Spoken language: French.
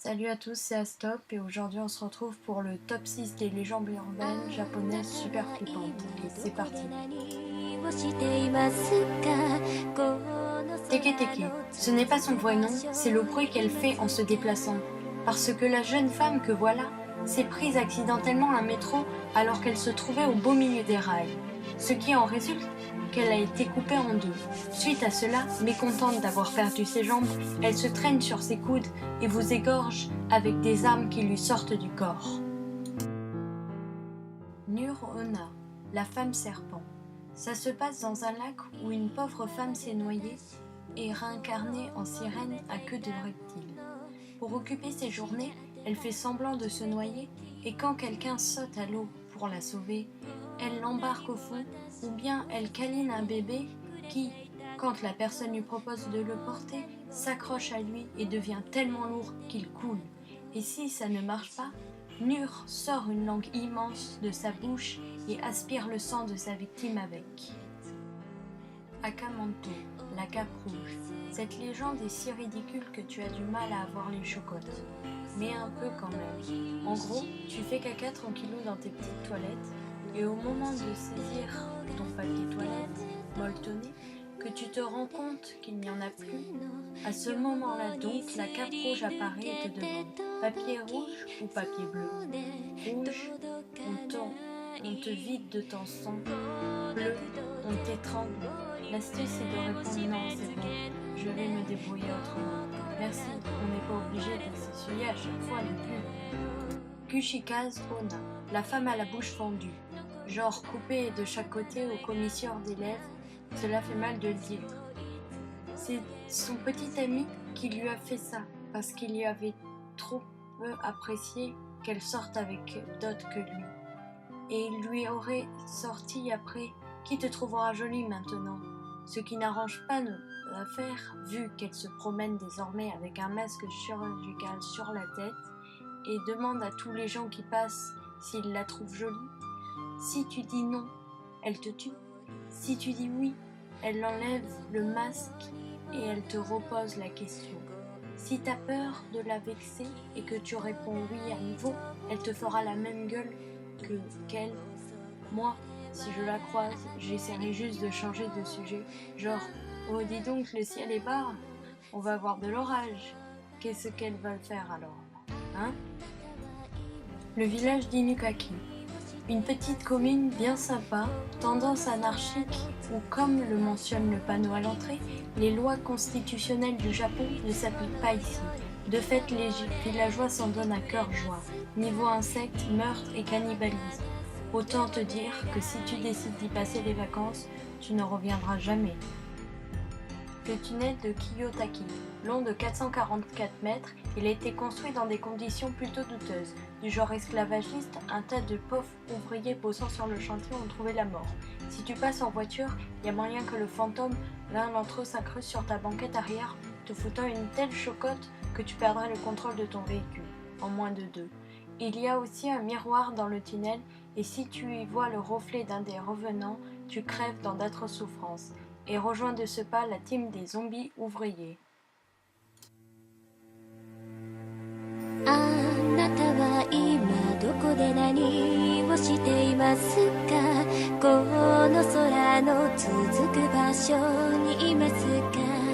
Salut à tous, c'est Astop et aujourd'hui on se retrouve pour le top 6 des légendes urbaines japonaises super flippantes. Et c'est parti. Teke Teke, ce n'est pas son vrai nom, c'est le bruit qu'elle fait en se déplaçant. Parce que la jeune femme que voilà s'est prise accidentellement un métro alors qu'elle se trouvait au beau milieu des rails. Ce qui en résulte qu'elle a été coupée en deux. Suite à cela, mécontente d'avoir perdu ses jambes, elle se traîne sur ses coudes et vous égorge avec des armes qui lui sortent du corps. Nur-Onna, la femme serpent. Ça se passe dans un lac où une pauvre femme s'est noyée et réincarnée en sirène à queue de reptile. Pour occuper ses journées, elle fait semblant de se noyer et quand quelqu'un saute à l'eau pour la sauver, elle l'embarque au fond ou bien elle câline un bébé qui, quand la personne lui propose de le porter, s'accroche à lui et devient tellement lourd qu'il coule. Et si ça ne marche pas, Nur sort une langue immense de sa bouche et aspire le sang de sa victime avec. Akamanto, la cape rouge. Cette légende est si ridicule que tu as du mal à avoir les chocottes. Mais un peu quand même. En gros, tu fais caca tranquillou dans tes petites toilettes et au moment de saisir ton papier toilette molletonné, que tu te rends compte qu'il n'y en a plus, à ce moment-là donc, la cape rouge apparaît et te demande papier rouge ou papier bleu. Rouge, on te vide de ton sang. Bleu, on t'étrangle. L'astuce est de répondre non, c'est bon, je vais me débrouiller autrement. Merci, on n'est pas obligé de s'essuyer à chaque fois non plus. Kushikaze Onna, la femme à la bouche fendue. Genre coupée de chaque côté au commissure des lèvres, cela fait mal de le dire. C'est son petit ami qui lui a fait ça, parce qu'il lui avait trop peu apprécié qu'elle sorte avec d'autres que lui. Et il lui aurait sorti après « Qui te trouvera jolie maintenant ?» Ce qui n'arrange pas l'affaire, vu qu'elle se promène désormais avec un masque chirurgical sur la tête et demande à tous les gens qui passent s'ils la trouvent jolie. Si tu dis non, elle te tue. Si tu dis oui, elle enlève le masque et elle te repose la question. Si tu as peur de la vexer et que tu réponds oui à nouveau, elle te fera la même gueule qu'elle. Moi, si je la croise, j'essaierai juste de changer de sujet. Genre, oh dis donc, le ciel est bas, on va avoir de l'orage. Qu'est-ce qu'elles veulent faire alors, hein? Le village d'Inukaki. Une petite commune bien sympa, tendance anarchique où, comme le mentionne le panneau à l'entrée, les lois constitutionnelles du Japon ne s'appliquent pas ici. De fait, les villageois s'en donnent à cœur joie. Niveau insectes, meurtres et cannibalisme. Autant te dire que si tu décides d'y passer les vacances, tu ne reviendras jamais. Le tunnel de Kiyotaki, long de 444 mètres, il a été construit dans des conditions plutôt douteuses. Du genre esclavagiste, un tas de pauvres ouvriers bossant sur le chantier ont trouvé la mort. Si tu passes en voiture, il y a moyen que le fantôme, l'un d'entre eux, s'incruste sur ta banquette arrière, te foutant une telle chocotte que tu perdrais le contrôle de ton véhicule, en moins de 2. Il y a aussi un miroir dans le tunnel et si tu y vois le reflet d'un des revenants, tu crèves dans d'atroces souffrances. Et rejoins de ce pas la team des zombies ouvriers. あなたは今どこで何をしていますかこの空の続く場所にいますか